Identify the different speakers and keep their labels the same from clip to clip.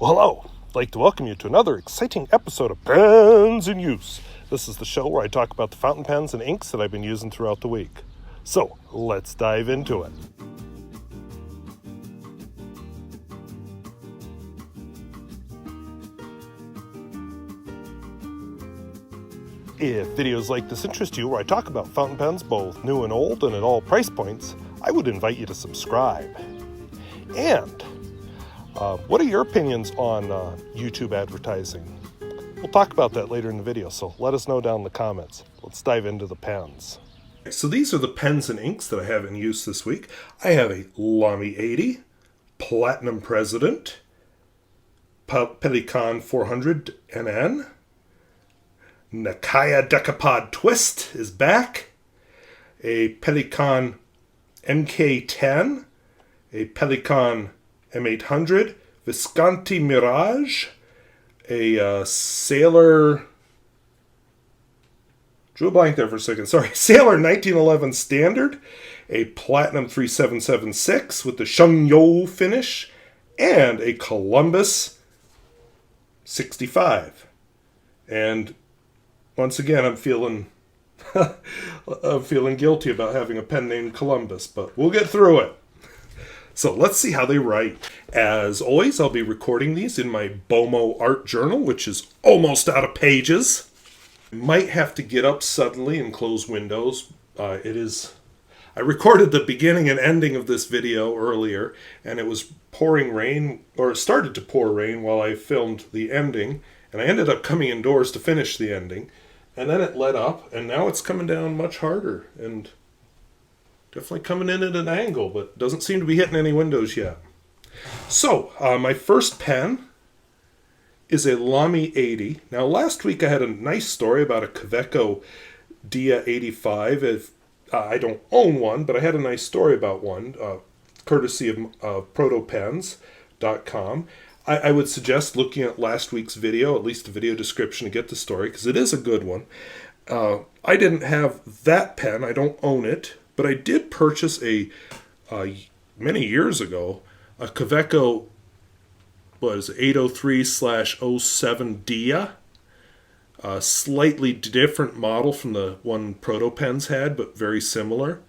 Speaker 1: Well, hello. I'd like to welcome you to another exciting episode of Pens in Use. This is the show where I talk about the fountain pens and inks that I've been using throughout the week. So, let's dive into it. If videos like this interest you, where I talk about fountain pens, both new and old and at all price points, I would invite you to subscribe. And what are your opinions on YouTube advertising? We'll talk about that later in the video, so let us know down in the comments. Let's dive into the pens. So these are the pens and inks that I have in use this week. I have a Lamy 80, Platinum President, Pelikan 400 NN, Nakaya Decapod Twist is back, a Pelikan MK10, a Pelikan M800, Visconti Mirage, a Sailor, drew a blank there for a second, sorry, Sailor 1911 Standard, a Platinum 3776 with the Shungyo finish, and a Columbus 65. And once again, I'm feeling guilty about having a pen named Columbus, but we'll get through it. So let's see how they write. As always, I'll be recording these in my Bomo art journal, which is almost out of pages. I might have to get up suddenly and close windows. I recorded the beginning and ending of this video earlier, and it was pouring rain, or it started to pour rain while I filmed the ending, and I ended up coming indoors to finish the ending, and then it let up, and now it's coming down much harder, and definitely coming in at an angle, but doesn't seem to be hitting any windows yet. So, my first pen is a Lamy 80. Now, last week I had a nice story about a Kaweco Dia 85. I don't own one, but I had a nice story about one, courtesy of protopens.com. I would suggest looking at last week's video, at least the video description, to get the story, because it is a good one. I didn't have that pen. I don't own it. But I did purchase many years ago, a Kaweco 803/07 Dia, a slightly different model from the one Protopens had, but very similar.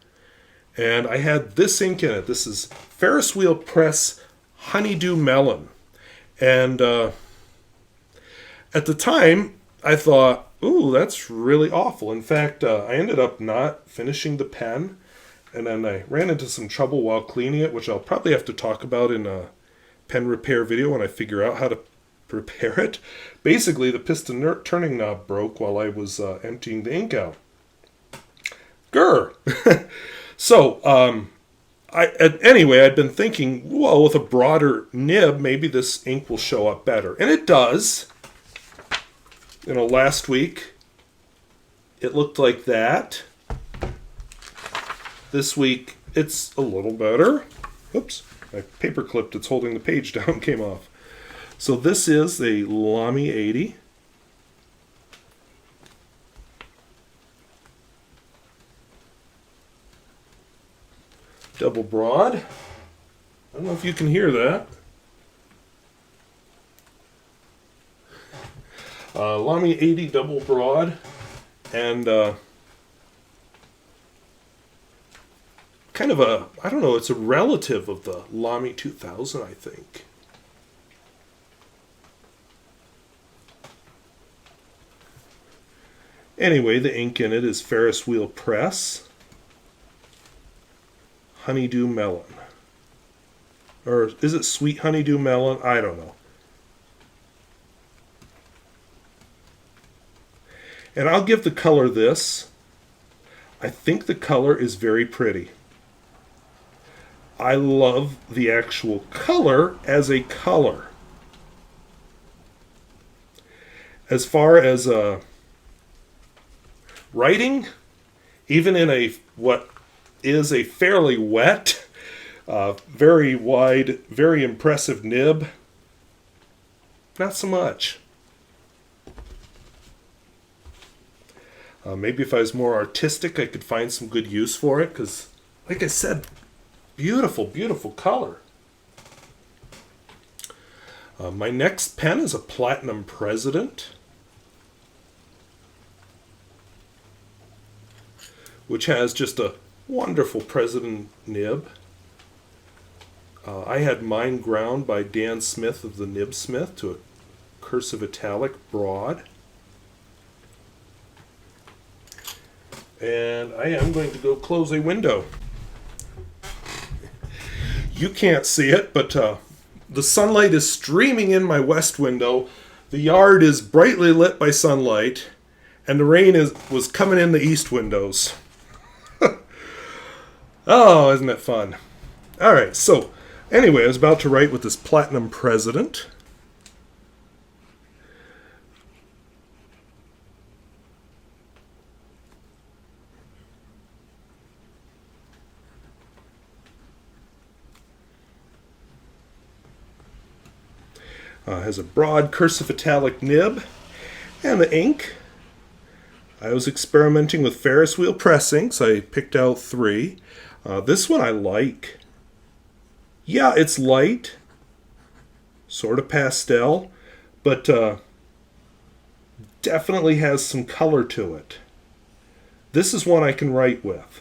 Speaker 1: And I had this ink in it. This is Ferris wheel press Honeydew Melon. And at the time, I thought, ooh, that's really awful. In fact, I ended up not finishing the pen, and then I ran into some trouble while cleaning it, which I'll probably have to talk about in a pen repair video when I figure out how to repair it. Basically, the piston turning knob broke while I was emptying the ink out. Grr! So, anyway, I'd been thinking, well, with a broader nib, maybe this ink will show up better. And it does. Last week, it looked like that. This week, it's a little better. Oops, my paper clip that's holding the page down came off. So this is a Lamy 80. Double broad. I don't know if you can hear that. Lamy 80 double broad, and kind of a, I don't know, it's a relative of the Lamy 2000, I think. Anyway, the ink in it is Ferris wheel press Honeydew Melon. Or is it Sweet Honeydew Melon? I don't know. And I'll give the color this. I think the color is very pretty. I love the actual color as a color. As far as writing, even in what is a fairly wet, very wide, very impressive nib, not so much. Maybe if I was more artistic, I could find some good use for it, because, like I said, beautiful, beautiful color. My next pen is a Platinum President, which has just a wonderful President nib. I had mine ground by Dan Smith of the Nibsmith to a cursive italic broad. And I am going to go close a window. You can't see it, but the sunlight is streaming in my west window. The yard is brightly lit by sunlight, and the rain was coming in the east windows. Oh, isn't it fun? All right, so anyway, I was about to write with this Platinum President. Has a broad cursive italic nib, and the ink. I was experimenting with Ferris wheel pressing, so I picked out 3. This one I like. Yeah, it's light, sort of pastel, but definitely has some color to it. This is one I can write with.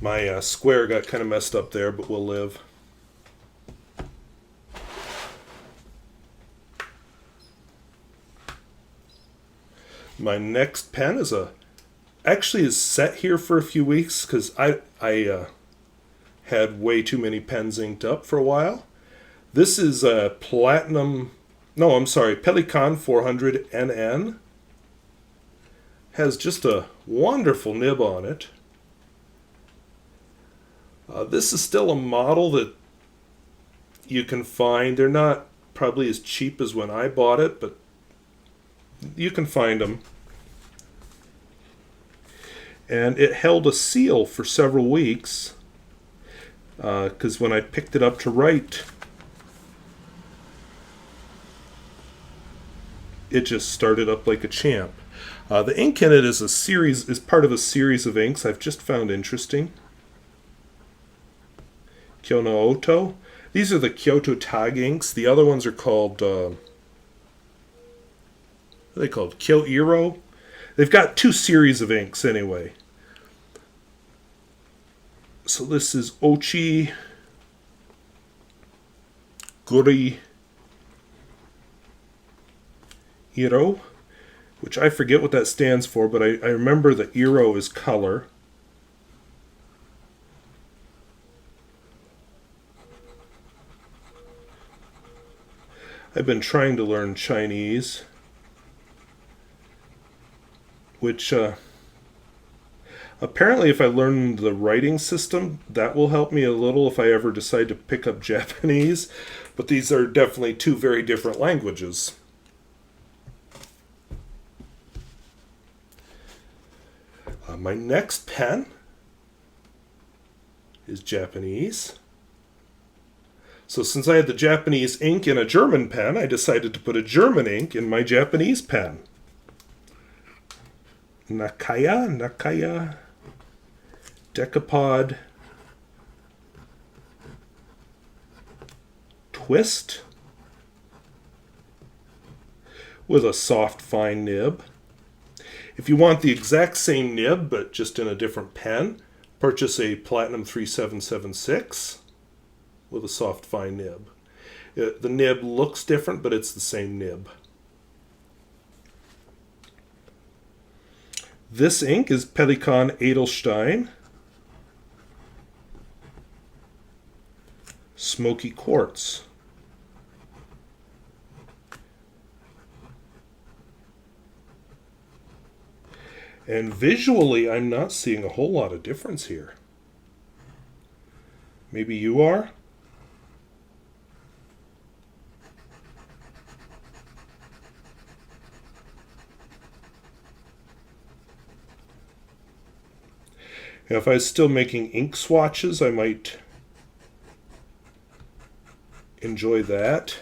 Speaker 1: My square got kind of messed up there, but we'll live. My next pen is actually is set here for a few weeks because I had way too many pens inked up for a while. This is a Pelikan 400 NN. Has just a wonderful nib on it. This is still a model that you can find. They're not probably as cheap as when I bought it, but you can find them. And it held a seal for several weeks because when I picked it up to write, it just started up like a champ. The ink in it is part of a series of inks I've just found interesting. Kyo-no-oto. These are the Kyoto tag inks. The other ones are called, what are they called? Kyo-iro. They've got 2 series of inks anyway. So this is Ochiguri-iro, which I forget what that stands for, but I remember the iro is color. I've been trying to learn Chinese, which apparently if I learn the writing system, that will help me a little if I ever decide to pick up Japanese, but these are definitely 2 very different languages. My next pen is Japanese. So since I had the Japanese ink in a German pen, I decided to put a German ink in my Japanese pen. Nakaya, Decapod, Twist, with a soft fine nib. If you want the exact same nib, but just in a different pen, purchase a Platinum 3776 with a soft fine nib. The nib looks different, but it's the same nib. This ink is Pelikan Edelstein, Smoky Quartz. And visually, I'm not seeing a whole lot of difference here. Maybe you are? If I was still making ink swatches, I might enjoy that.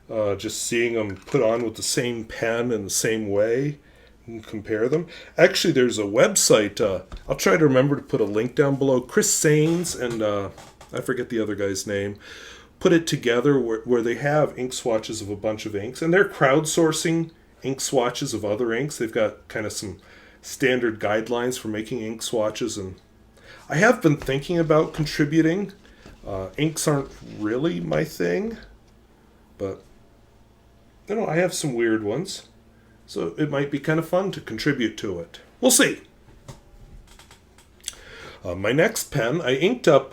Speaker 1: Just seeing them put on with the same pen in the same way You can compare them. Actually, there's a website. I'll try to remember to put a link down below. Chris Sains and I forget the other guy's name put it together where they have ink swatches of a bunch of inks, and they're crowdsourcing ink swatches of other inks. They've got kind of some standard guidelines for making ink swatches, and I have been thinking about contributing. Inks aren't really my thing, but you know, I have some weird ones, so it might be kind of fun to contribute to it. We'll see. My next pen, I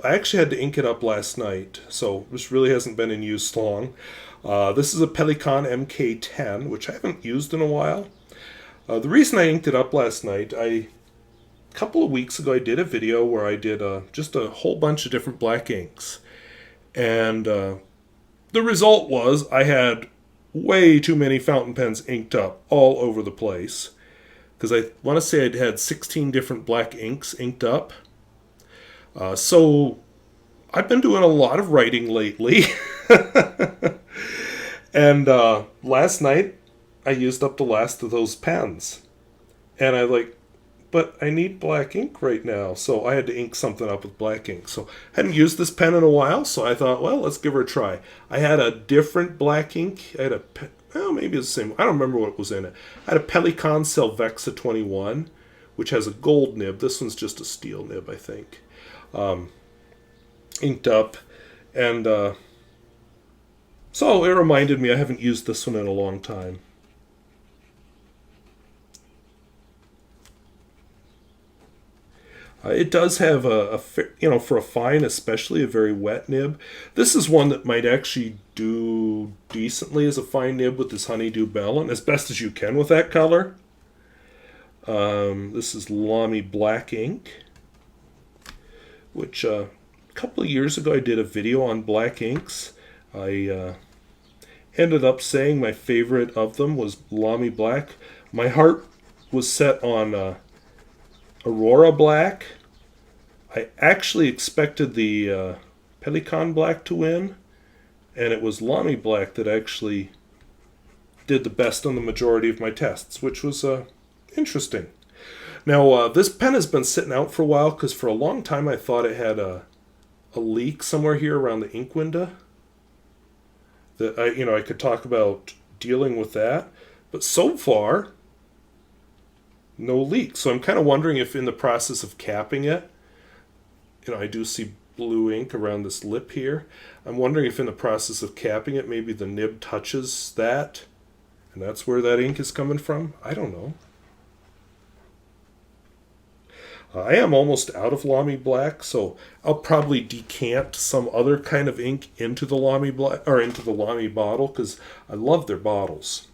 Speaker 1: actually had to ink it up last night, so this really hasn't been in use long. This is a Pelikan MK10, which I haven't used in a while. The reason I inked it up last night, a couple of weeks ago I did a video where I did just a whole bunch of different black inks. And the result was I had way too many fountain pens inked up all over the place. Because I want to say I'd had 16 different black inks inked up. So I've been doing a lot of writing lately. And last night I used up the last of those pens. And but I need black ink right now. So I had to ink something up with black ink. So I hadn't used this pen in a while, so I thought, well, let's give her a try. I had a different black ink. I had maybe it's the same. I don't remember what was in it. I had a Pelikan Selvexa 21, which has a gold nib. This one's just a steel nib, I think. Inked up, and so it reminded me I haven't used this one in a long time. It does have for a fine, especially a very wet nib. This is one that might actually do decently as a fine nib with this Honeydew Melon, as best as you can with that color. This is Lamy Black Ink, which a couple of years ago I did a video on black inks. I ended up saying my favorite of them was Lamy Black. My heart was set on Aurora Black. I actually expected the Pelikan Black to win, and it was Lamy Black that actually did the best on the majority of my tests, which was interesting. Now, this pen has been sitting out for a while because for a long time I thought it had a leak somewhere here around the ink window. That I could talk about dealing with that, but so far, no leak. So I'm kind of wondering if in the process of capping it, I do see blue ink around this lip here. I'm wondering if in the process of capping it, maybe the nib touches that, and that's where that ink is coming from. I don't know. I am almost out of Lamy Black, so I'll probably decant some other kind of ink into the Lamy Black or into the Lamy bottle because I love their bottles.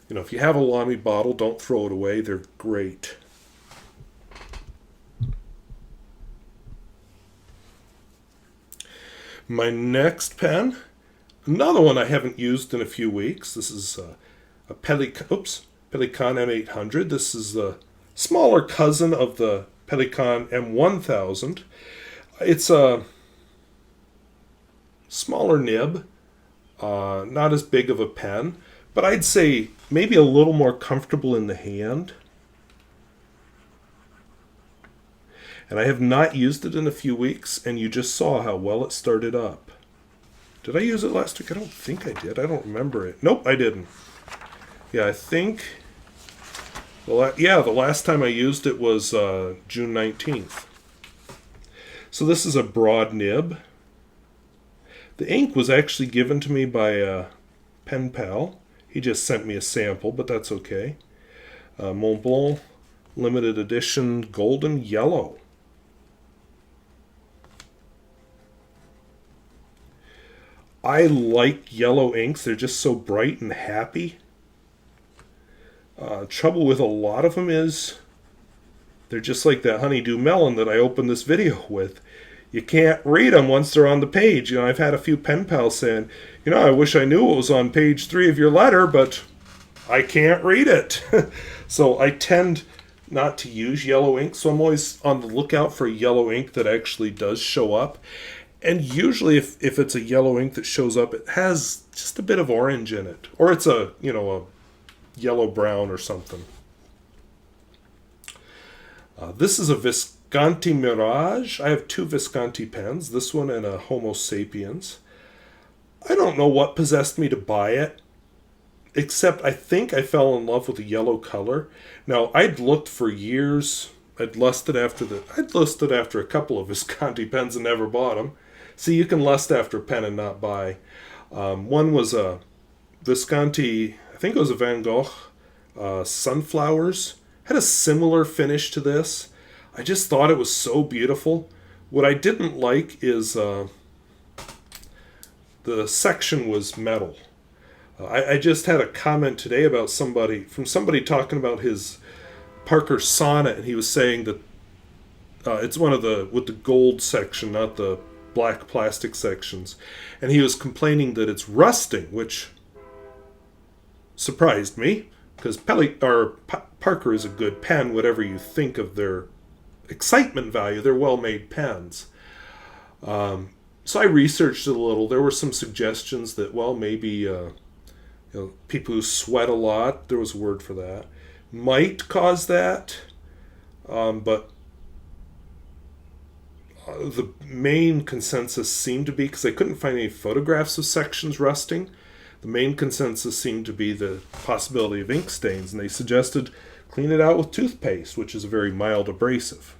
Speaker 1: If you have a Lamy bottle, don't throw it away. They're great. My next pen, another one I haven't used in a few weeks. This is a Pelikan M800. This is the smaller cousin of the Pelikan M1000. It's a smaller nib, not as big of a pen, but I'd say maybe a little more comfortable in the hand. And I have not used it in a few weeks, and you just saw how well it started up. Did I use it last week? I don't think I did. I don't remember it. Nope, I didn't. Yeah, I think... the last time I used it was June 19th. So this is a broad nib. The ink was actually given to me by a pen pal. He just sent me a sample, but that's okay. Montblanc limited edition golden yellow. I like yellow inks. They're just so bright and happy. Trouble with a lot of them is they're just like that Honeydew Melon that I opened this video with. You can't read them once they're on the page. I've had a few pen pals saying, I wish I knew what was on page 3 of your letter, but I can't read it. So I tend not to use yellow ink, so I'm always on the lookout for yellow ink that actually does show up. And usually if it's a yellow ink that shows up, it has just a bit of orange in it. Or it's a yellow-brown or something. This is a Visconti Mirage. I have two Visconti pens, this one and a Homo sapiens. I don't know what possessed me to buy it, except I think I fell in love with the yellow color. Now, I'd looked for years. I'd lusted after a couple of Visconti pens and never bought them. See, you can lust after a pen and not buy. One was a Visconti, I think it was a Van Gogh, Sunflowers. Had a similar finish to this. I just thought it was so beautiful. What I didn't like is the section was metal. I just had a comment today about somebody talking about his Parker Sonnet, and he was saying that it's one of with the gold section, not the black plastic sections, and he was complaining that it's rusting, which surprised me because Parker is a good pen, whatever you think of their excitement value. They're well-made pens. So I researched it a little. There were some suggestions that, well, maybe people who sweat a lot, there was a word for that, might cause that. But the main consensus seemed to be, because I couldn't find any photographs of sections rusting, the main consensus seemed to be the possibility of ink stains, and they suggested clean it out with toothpaste, which is a very mild abrasive.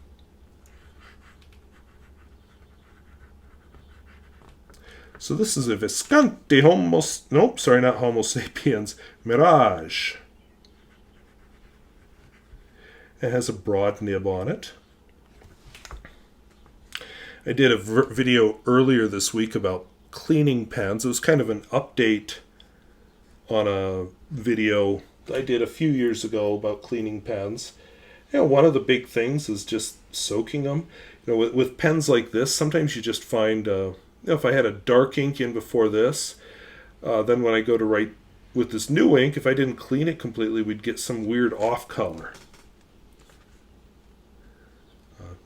Speaker 1: So this is a Visconti not Homo sapiens, Mirage. It has a broad nib on it. I did a video earlier this week about cleaning pens. It was kind of an update on a video I did a few years ago about cleaning pens. One of the big things is just soaking them. With pens like this, sometimes you just find, if I had a dark ink in before this, then when I go to write with this new ink, if I didn't clean it completely, we'd get some weird off color.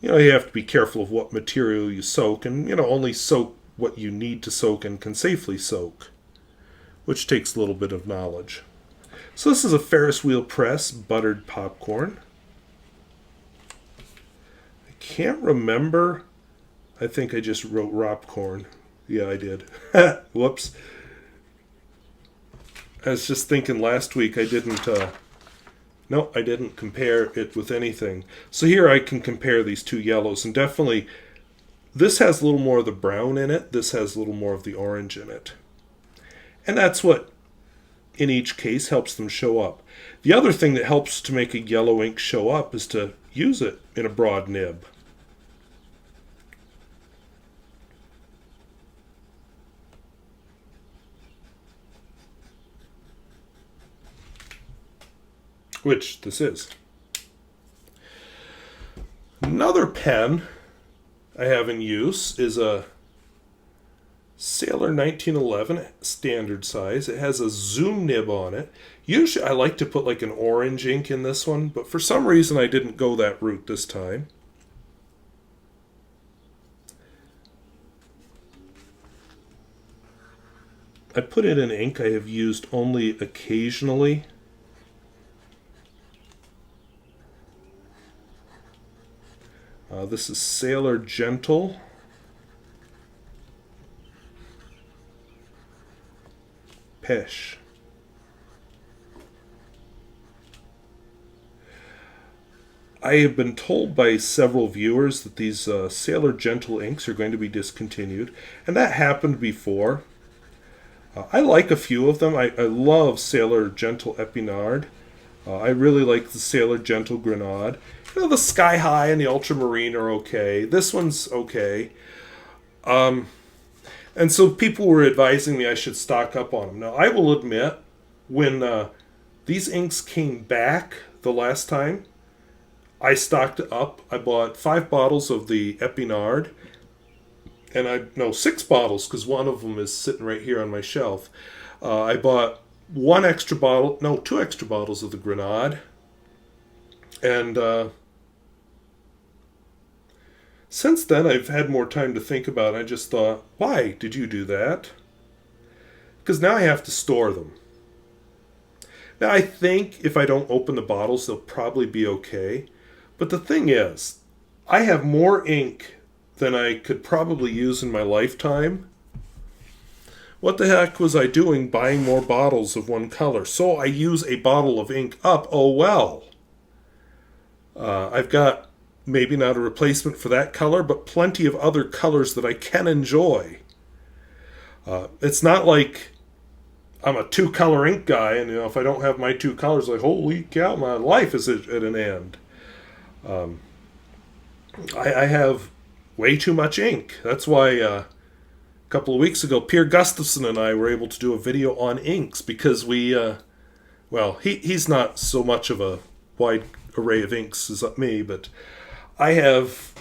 Speaker 1: You have to be careful of what material you soak, and only soak what you need to soak and can safely soak, which takes a little bit of knowledge. So this is a Ferris wheel press buttered popcorn. I can't remember. I think I just wrote Ropcorn. Yeah, I did. Whoops. I was just thinking last week I didn't compare it with anything. So here I can compare these two yellows, and definitely this has a little more of the brown in it. This has a little more of the orange in it. And that's what, in each case, helps them show up. The other thing that helps to make a yellow ink show up is to use it in a broad nib. Which this is. Another pen I have in use is a Sailor 1911 standard size. It has a zoom nib on it. Usually I like to put like an orange ink in this one, but for some reason I didn't go that route this time. I put it in ink I have used only occasionally. This is Sailor Jentle. Pêche. I have been told by several viewers that these Sailor Jentle inks are going to be discontinued, and that happened before. I like a few of them. I love Sailor Jentle Epinard. I really like the Sailor Jentle Grenade. The Sky High and the Ultramarine are okay. This one's okay. And so people were advising me I should stock up on them. Now, I will admit, when these inks came back the last time, I stocked up. I bought 5 bottles of the Epinard. And 6 bottles, because one of them is sitting right here on my shelf. I bought 2 extra bottles of the Grenade. And since then, I've had more time to think about it. I just thought, why did you do that? Because now I have to store them. Now, I think if I don't open the bottles, they'll probably be okay. But the thing is, I have more ink than I could probably use in my lifetime. What the heck was I doing buying more bottles of one color? So I use a bottle of ink up. Oh well. I've got maybe not a replacement for that color, but plenty of other colors that I can enjoy. It's not like I'm a two-color ink guy, and if I don't have my two colors, like, holy cow, my life is at an end. I have way too much ink. That's why a couple of weeks ago, Pierre Gustafson and I were able to do a video on inks, because he's not so much of a wide array of inks as me, but I have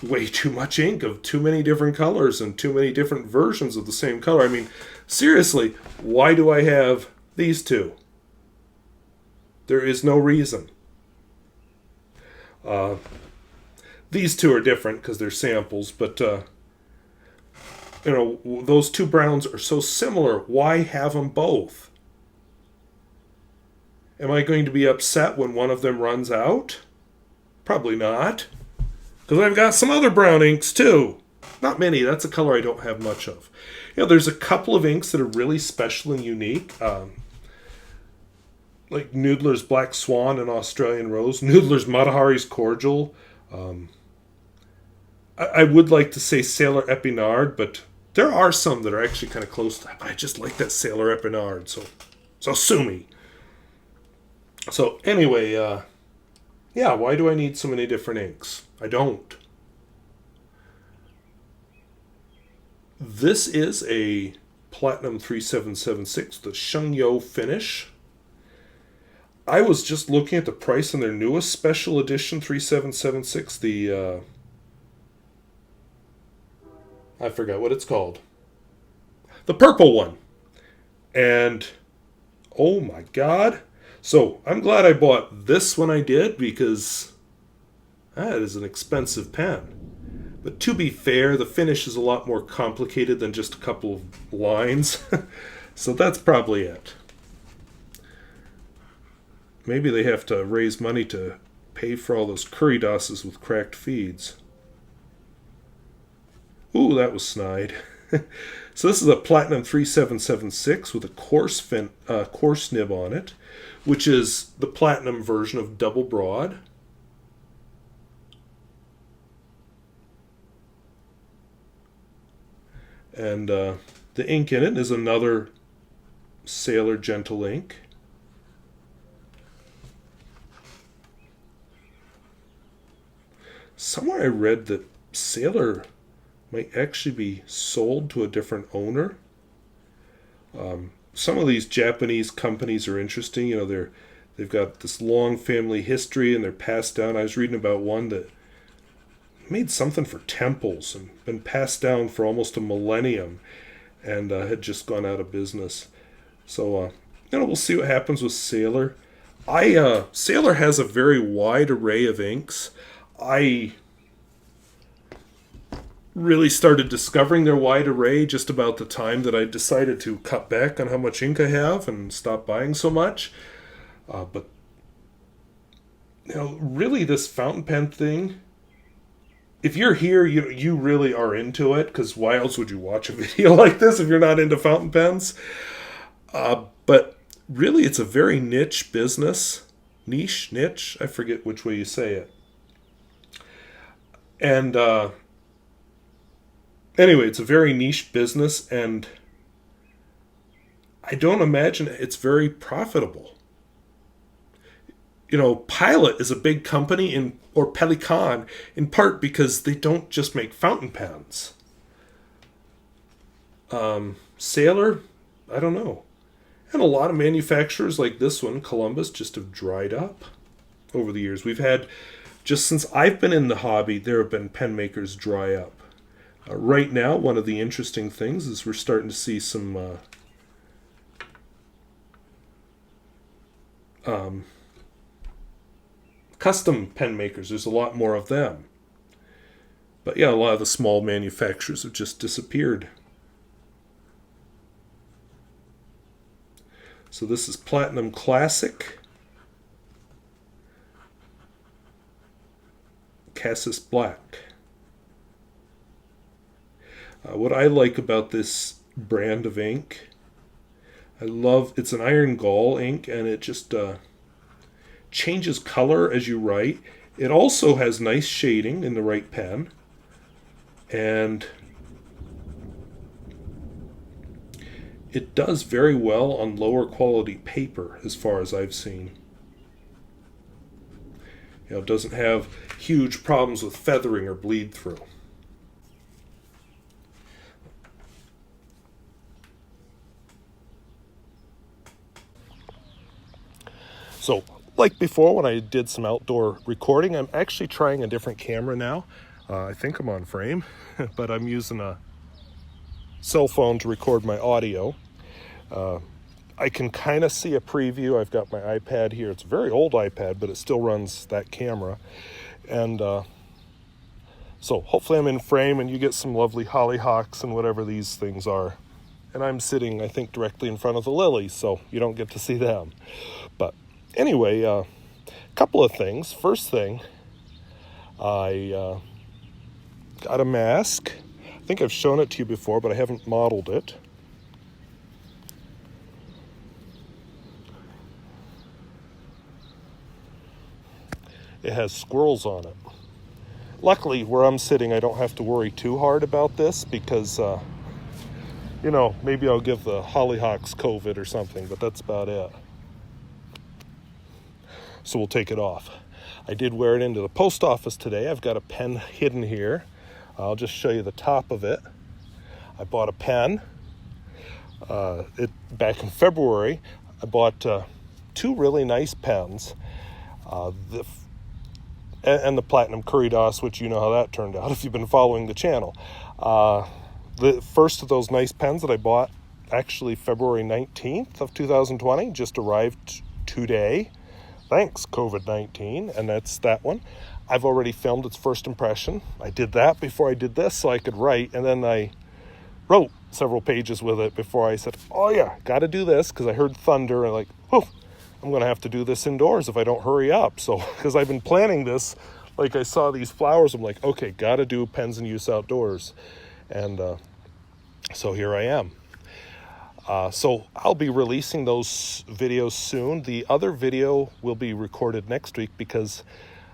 Speaker 1: way too much ink of too many different colors and too many different versions of the same color. I mean, seriously, why do I have these two? There is no reason. These two are different because they're samples, but those two browns are so similar. Why have them both? Am I going to be upset when one of them runs out? Probably not. Because I've got some other brown inks too. Not many. That's a color I don't have much of. There's a couple of inks that are really special and unique. Like Noodler's Black Swan and Australian Rose. Noodler's Matahari's Cordial. I would like to say Sailor Epinard, but there are some that are actually kind of close to that. But I just like that Sailor Epinard. So sue me. So anyway, why do I need so many different inks? I don't. This is a Platinum 3776, the Shengyo finish. I was just looking at the price on their newest special edition 3776, the I forgot what it's called. The purple one. And oh my god. So I'm glad I bought this when I did, because that is an expensive pen. But to be fair, the finish is a lot more complicated than just a couple of lines. So that's probably it. Maybe they have to raise money to pay for all those curry dosses with cracked feeds. Ooh, that was snide. So this is a Platinum 3776 with a coarse nib on it, which is the Platinum version of Double Broad. And the ink in it is another Sailor Jentle ink. Somewhere I read that Sailor might actually be sold to a different owner. Some of these Japanese companies are interesting. They've got this long family history and they're passed down. I was reading about one that made something for temples and been passed down for almost a millennium and had just gone out of business. So, we'll see what happens with Sailor. Sailor has a very wide array of inks. I really started discovering their wide array just about the time that I decided to cut back on how much ink I have and stop buying so much. But really this fountain pen thing, if you're here, you really are into it, because why else would you watch a video like this if you're not into fountain pens? But really it's a very niche business. Niche? I forget which way you say it. And anyway, it's a very niche business, and I don't imagine it's very profitable. Pilot is a big company, or Pelikan, in part because they don't just make fountain pens. Sailor, I don't know. And a lot of manufacturers like this one, Columbus, just have dried up over the years. We've had, just since I've been in the hobby, there have been pen makers dry up. Right now, one of the interesting things is we're starting to see some custom pen makers. There's a lot more of them. But yeah, a lot of the small manufacturers have just disappeared. So this is Platinum Classic. Cassis Black. What I like about this brand of ink, it's an iron gall ink, and it just changes color as you write. It also has nice shading in the right pen, and it does very well on lower quality paper as far as I've seen. It doesn't have huge problems with feathering or bleed through. So, like before when I did some outdoor recording, I'm actually trying a different camera now. I think I'm on frame, but I'm using a cell phone to record my audio. I can kind of see a preview. I've got my iPad here. It's a very old iPad, but it still runs that camera. And so hopefully I'm in frame and you get some lovely hollyhocks and whatever these things are. And I'm sitting, I think, directly in front of the lilies, so you don't get to see them. But anyway, a couple of things. First thing, I got a mask. I think I've shown it to you before, but I haven't modeled it. It has squirrels on it. Luckily, where I'm sitting, I don't have to worry too hard about this because, maybe I'll give the hollyhocks COVID or something, but that's about it. So we'll take it off. I did wear it into the post office today. I've got a pen hidden here. I'll just show you the top of it. I bought a pen. Back in February, I bought two really nice pens. And the Platinum Curry-DOS, which you know how that turned out if you've been following the channel. The first of those nice pens that I bought, actually February 19th of 2020, just arrived today. Thanks, COVID-19, and that's that one. I've already filmed its first impression. I did that before I did this so I could write, and then I wrote several pages with it before I said, oh yeah, got to do this, because I heard thunder, and I'm going to have to do this indoors if I don't hurry up. So, because I've been planning this, like I saw these flowers, I'm like, okay, got to do pens in use outdoors. And so here I am. So I'll be releasing those videos soon. The other video will be recorded next week because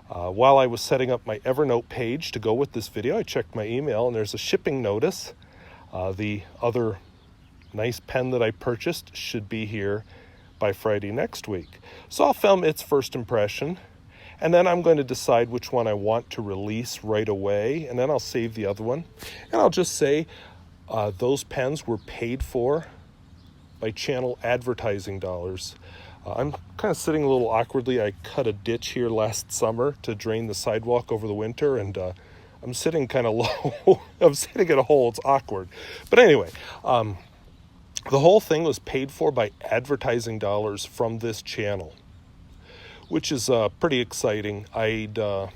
Speaker 1: while I was setting up my Evernote page to go with this video, I checked my email and there's a shipping notice. The other nice pen that I purchased should be here by Friday next week. So I'll film its first impression, and then I'm going to decide which one I want to release right away, and then I'll save the other one. And I'll just say those pens were paid for by channel advertising dollars. I'm kind of sitting a little awkwardly. I cut a ditch here last summer to drain the sidewalk over the winter, and I'm sitting kind of low. I'm sitting in a hole. It's awkward. But anyway, the whole thing was paid for by advertising dollars from this channel, which is pretty exciting. When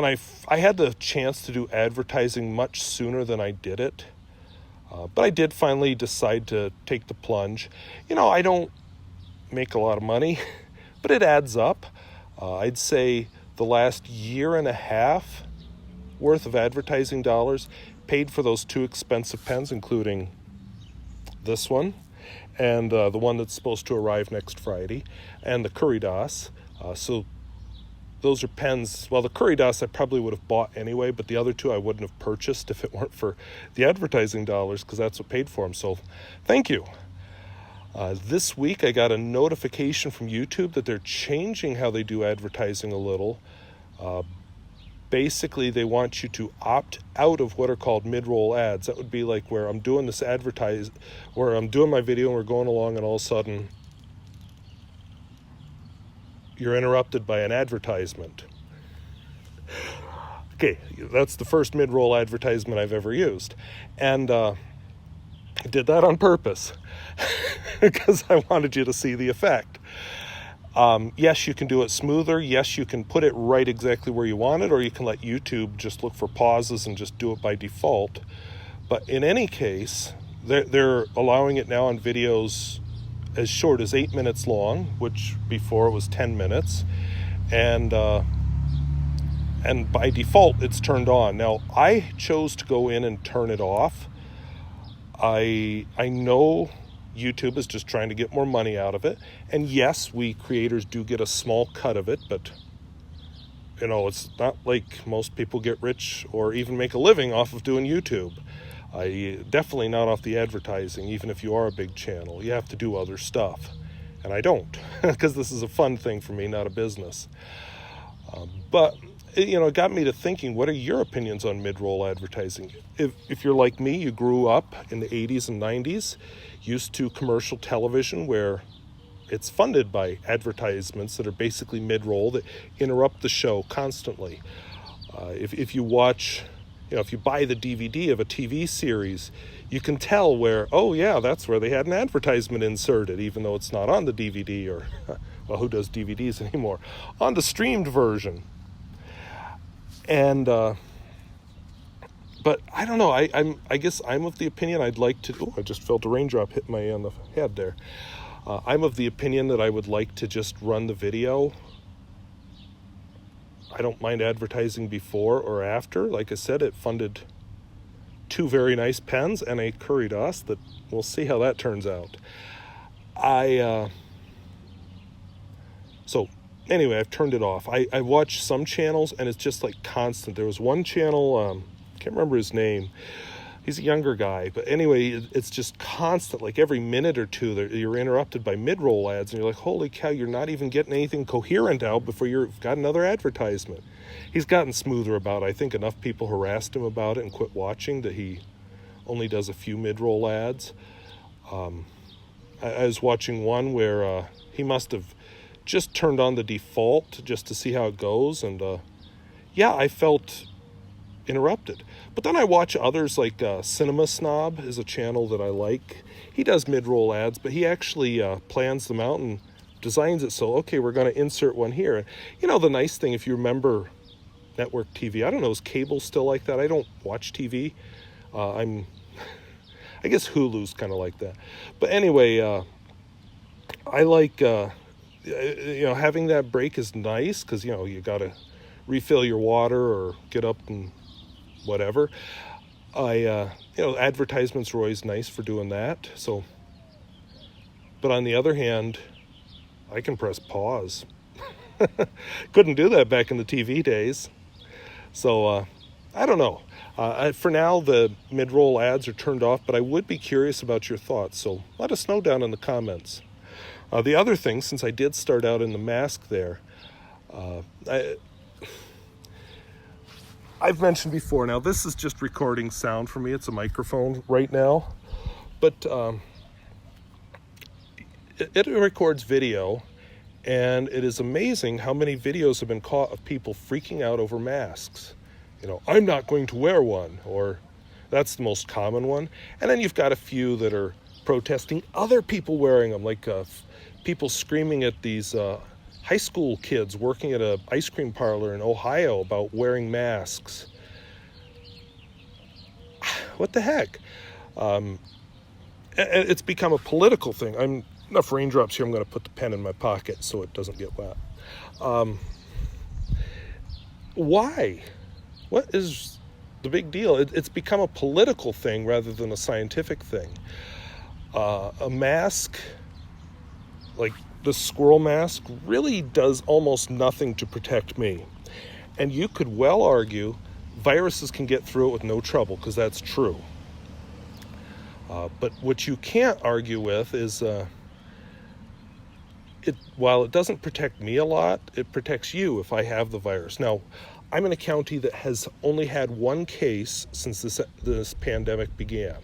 Speaker 1: I had the chance to do advertising much sooner than I did it, but I did finally decide to take the plunge. I don't make a lot of money, but it adds up. I'd say the last year and a half worth of advertising dollars paid for those two expensive pens, including this one and the one that's supposed to arrive next Friday, and the Curry-DOS. So those are pens. Well, the Curry-DOS I probably would have bought anyway, but the other two I wouldn't have purchased if it weren't for the advertising dollars, because that's what paid for them. So thank you. This week I got a notification from YouTube that they're changing how they do advertising a little. Basically, they want you to opt out of what are called mid-roll ads. That would be like where I'm doing this where I'm doing my video and we're going along, and all of a sudden you're interrupted by an advertisement. Okay, that's the first mid-roll advertisement I've ever used. And I did that on purpose because I wanted you to see the effect. Yes, you can do it smoother. Yes, you can put it right exactly where you want it, or you can let YouTube just look for pauses and just do it by default. But in any case, they're allowing it now on videos as short as 8 minutes long, which before it was 10 minutes. and by default it's turned on. Now I chose to go in and turn it off. I know YouTube is just trying to get more money out of it, and yes, we creators do get a small cut of it, but you know, it's not like most people get rich or even make a living off of doing YouTube. Definitely not off the advertising. Even if you are a big channel, you have to do other stuff, and I don't, because this is a fun thing for me, not a business. But you know, it got me to thinking, what are your opinions on mid-roll advertising? If you're like me, you grew up in the 80s and 90s, used to commercial television where it's funded by advertisements that are basically mid-roll that interrupt the show constantly. If you watch, you know, if you buy the DVD of a TV series, you can tell where, oh yeah, that's where they had an advertisement inserted, even though it's not on the DVD or, well, who does DVDs anymore? On the streamed version. And but I don't know. I guess I'm of the opinion I'd like to. Oh, I just felt a raindrop hit my on the head there. I'm of the opinion that I would like to just run the video. I don't mind advertising before or after. Like I said, it funded 2 very nice pens and a curry sauce that we'll see how that turns out. So anyway, I've turned it off. I watch some channels and it's just like constant. There was one channel, can't remember his name. He's a younger guy, but anyway, it's just constant. Like every minute or two, you're interrupted by mid-roll ads, and you're like, holy cow, you're not even getting anything coherent out before you've got another advertisement. He's gotten smoother about it. I think enough people harassed him about it and quit watching that he only does a few mid-roll ads. I was watching one where he must have just turned on the default just to see how it goes, and yeah, I felt interrupted. But then I watch others, like Cinema Snob is a channel that I like. He does mid-roll ads, but he actually plans them out and designs it so, okay, we're going to insert one here. You know, the nice thing, if you remember network TV, I don't know, is cable still like that? I don't watch TV. I guess Hulu's kind of like that. But anyway, I like, you know, having that break is nice because, you know, you got to refill your water or get up and whatever. You know, advertisements are always nice for doing that. So, but on the other hand, I can press pause. Couldn't do that back in the TV days. So, I don't know. For now, the mid-roll ads are turned off, but I would be curious about your thoughts. So let us know down in the comments. The other thing, since I did start out in the mask there, I've mentioned before, now this is just recording sound for me. It's a microphone right now, but it records video, and it is amazing how many videos have been caught of people freaking out over masks. You know, I'm not going to wear one, or that's the most common one. And then you've got a few that are protesting other people wearing them, like people screaming at these high school kids working at an ice cream parlor in Ohio about wearing masks. What the heck? It's become a political thing. Enough raindrops here, I'm going to put the pen in my pocket so it doesn't get wet. Why? What is the big deal? It's become a political thing rather than a scientific thing. A mask, like the squirrel mask, really does almost nothing to protect me. And you could well argue viruses can get through it with no trouble, because that's true. But what you can't argue with is, while it doesn't protect me a lot, it protects you if I have the virus. Now, I'm in a county that has only had one case since this pandemic began.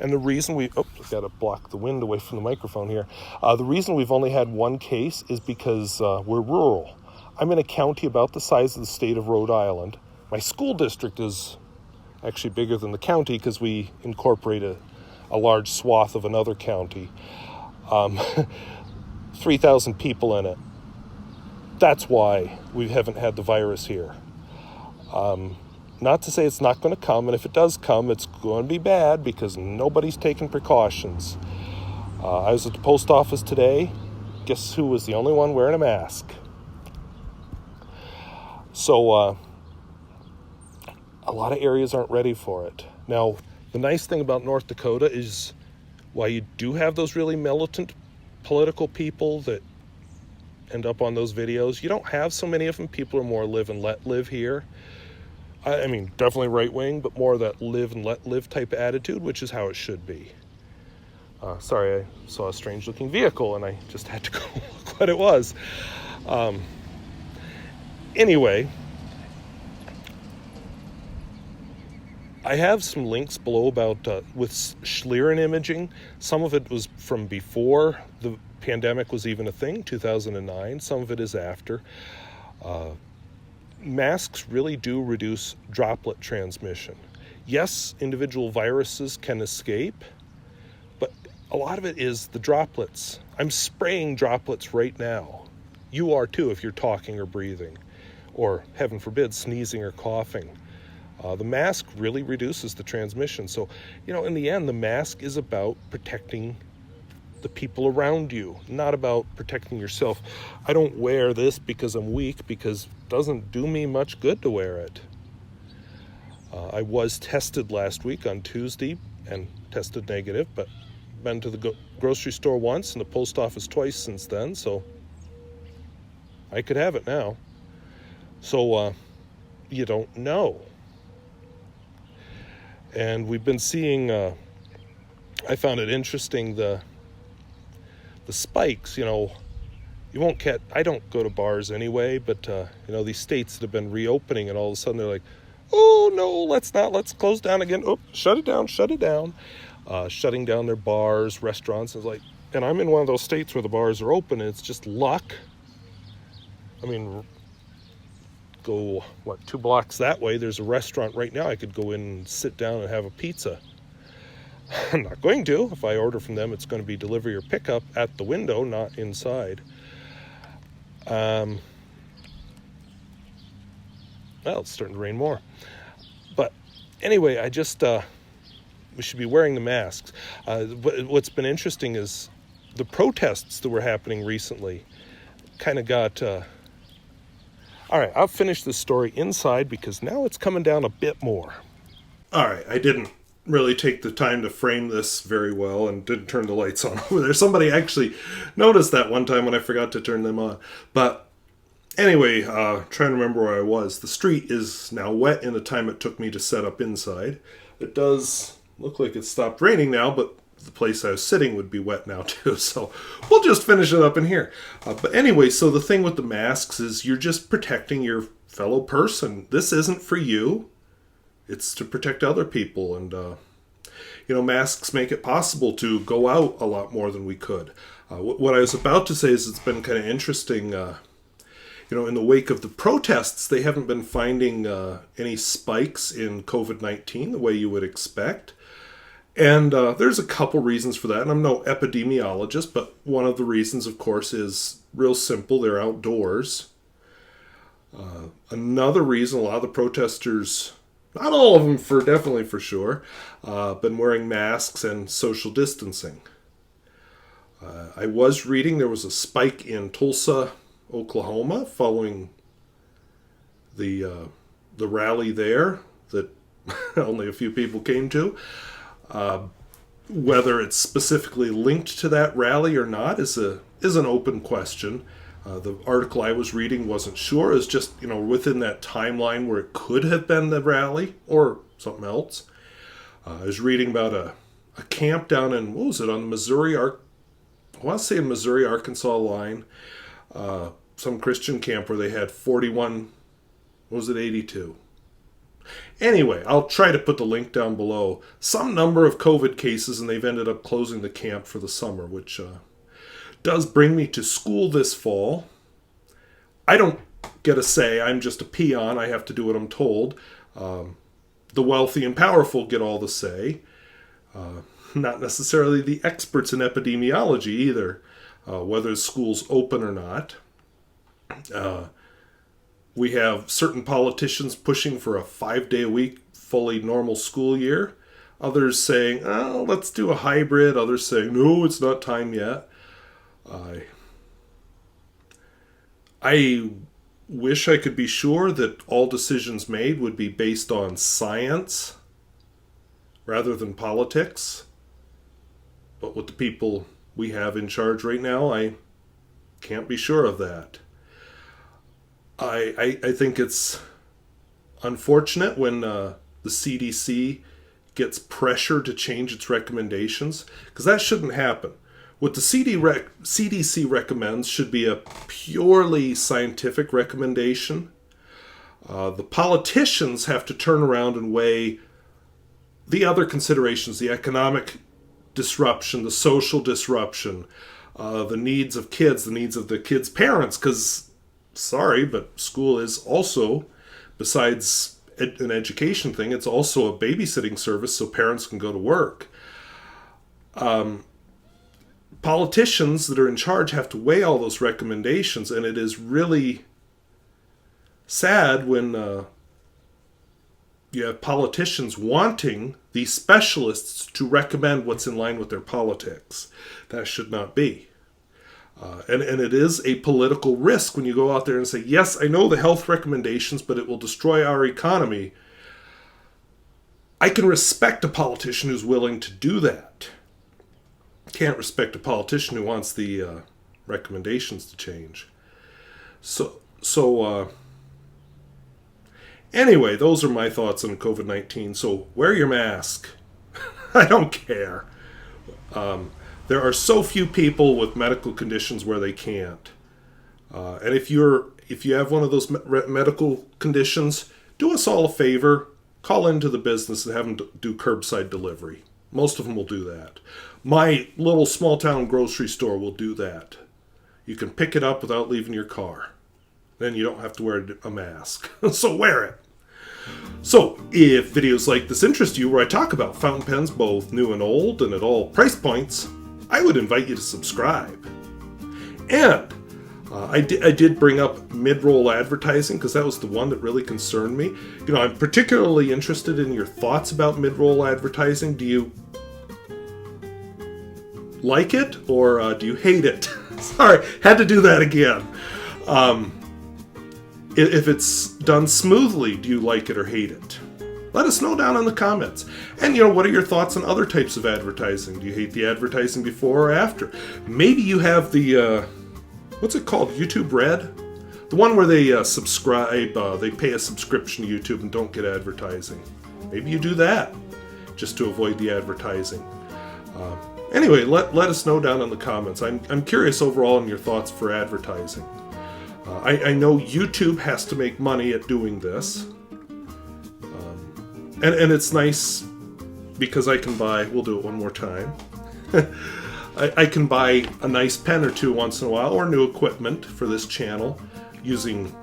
Speaker 1: And the reason I've got to block the wind away from the microphone here. The reason we've only had one case is because we're rural. I'm in a county about the size of the state of Rhode Island. My school district is actually bigger than the county because we incorporate a large swath of another county. 3,000 people in it. That's why we haven't had the virus here. Not to say it's not going to come, and if it does come, it's going to be bad because nobody's taking precautions. I was at the post office today. Guess who was the only one wearing a mask? So a lot of areas aren't ready for it. Now, the nice thing about North Dakota is while you do have those really militant political people that end up on those videos, you don't have so many of them. People are more live and let live here. I mean, definitely right-wing, but more of that live and let live type of attitude, which is how it should be. Sorry, I saw a strange-looking vehicle, and I just had to go look what it was. Anyway, I have some links below about with Schlieren imaging. Some of it was from before the pandemic was even a thing, 2009. Some of it is after. Masks really do reduce droplet transmission. Yes, individual viruses can escape, but a lot of it is the droplets. I'm spraying droplets right now. You are too if you're talking or breathing, or heaven forbid, sneezing or coughing. The mask really reduces the transmission. So, in the end, the mask is about protecting the people around you, not about protecting yourself. I don't wear this because I'm weak, because it doesn't do me much good to wear it. I was tested last week on Tuesday and tested negative, but been to the grocery store once and the post office twice since then, so I could have it now. So you don't know. And we've been seeing, I found it interesting, the spikes, you won't catch, I don't go to bars anyway, but, these states that have been reopening and all of a sudden they're like, oh no, let's close down again. Oh, shut it down. Shutting down their bars, restaurants. And I'm in one of those states where the bars are open and it's just luck. I mean, go, 2 blocks that way, there's a restaurant right now. I could go in and sit down and have a pizza. I'm not going to. If I order from them, it's going to be delivery or pickup at the window, not inside. Well, it's starting to rain more. But anyway, I just, we should be wearing the masks. What's been interesting is the protests that were happening recently kind of got... all right, I'll finish this story inside because now it's coming down a bit more. All right, I didn't really take the time to frame this very well and didn't turn the lights on over there. Somebody actually noticed that one time when I forgot to turn them on. But anyway, trying to remember where I was. The street is now wet in the time it took me to set up inside. It does look like it stopped raining now, but the place I was sitting would be wet now too. So we'll just finish it up in here. But anyway, so the thing with the masks is you're just protecting your fellow person. This isn't for you. It's to protect other people. And, masks make it possible to go out a lot more than we could. What I was about to say is it's been kind of interesting. In the wake of the protests, they haven't been finding any spikes in COVID-19 the way you would expect. And there's a couple reasons for that. And I'm no epidemiologist, but one of the reasons, of course, is real simple. They're outdoors. Another reason, a lot of the protesters, not all of them definitely for sure, been wearing masks and social distancing. I was reading there was a spike in Tulsa, Oklahoma, following the rally there that only a few people came to. Whether it's specifically linked to that rally or not is an open question. The article I was reading wasn't sure. It's just, within that timeline where it could have been the rally or something else. I was reading about a camp down in, on the Missouri, I want to say in Missouri-Arkansas line, some Christian camp where they had 82? Anyway, I'll try to put the link down below. Some number of COVID cases, and they've ended up closing the camp for the summer, which does bring me to school this fall. I don't get a say. I'm just a peon. I have to do what I'm told. The wealthy and powerful get all the say. Not necessarily the experts in epidemiology either, whether the school's open or not. We have certain politicians pushing for a 5-day-a-week, fully normal school year. Others saying, let's do a hybrid. Others saying, no, it's not time yet. I wish I could be sure that all decisions made would be based on science rather than politics. But with the people we have in charge right now, I can't be sure of that. I think it's unfortunate when the CDC gets pressure to change its recommendations, because that shouldn't happen. What the CDC recommends should be a purely scientific recommendation. The politicians have to turn around and weigh the other considerations, the economic disruption, the social disruption, the needs of kids, the needs of the kids' parents, because, sorry, but school is also, besides an education thing, it's also a babysitting service so parents can go to work. Politicians that are in charge have to weigh all those recommendations, and it is really sad when you have politicians wanting these specialists to recommend what's in line with their politics. That should not be. And it is a political risk when you go out there and say, yes, I know the health recommendations, but it will destroy our economy. I can respect a politician who's willing to do that. Can't respect a politician who wants the recommendations to change. Anyway, those are my thoughts on COVID-19. So wear your mask. I don't care. There are so few people with medical conditions where they can't. And if you have one of those medical conditions, do us all a favor. Call into the business and have them do curbside delivery. Most of them will do that. My little small town grocery store will do that. You can pick it up without leaving your car. Then you don't have to wear a mask. So wear it. So if videos like this interest you, where I talk about fountain pens both new and old and at all price points, I would invite you to subscribe. And I did bring up mid-roll advertising because that was the one that really concerned me. You know, I'm particularly interested in your thoughts about mid-roll advertising. Do you like it or do you hate it? Sorry, had to do that again. If it's done smoothly, do you like it or hate it? Let us know down in the comments. And, you know, what are your thoughts on other types of advertising? Do you hate the advertising before or after? Maybe you have the, what's it called? YouTube Red? The one where they subscribe, they pay a subscription to YouTube and don't get advertising. Maybe you do that just to avoid the advertising. Anyway, let us know down in the comments. I'm curious overall on your thoughts for advertising. I know YouTube has to make money at doing this. And it's nice because I can buy, we'll do it one more time. I can buy a nice pen or two once in a while or new equipment for this channel using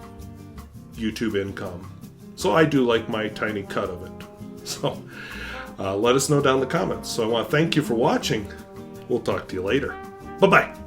Speaker 1: YouTube income. So I do like my tiny cut of it. So let us know down in the comments. So I want to thank you for watching. We'll talk to you later. Bye-bye.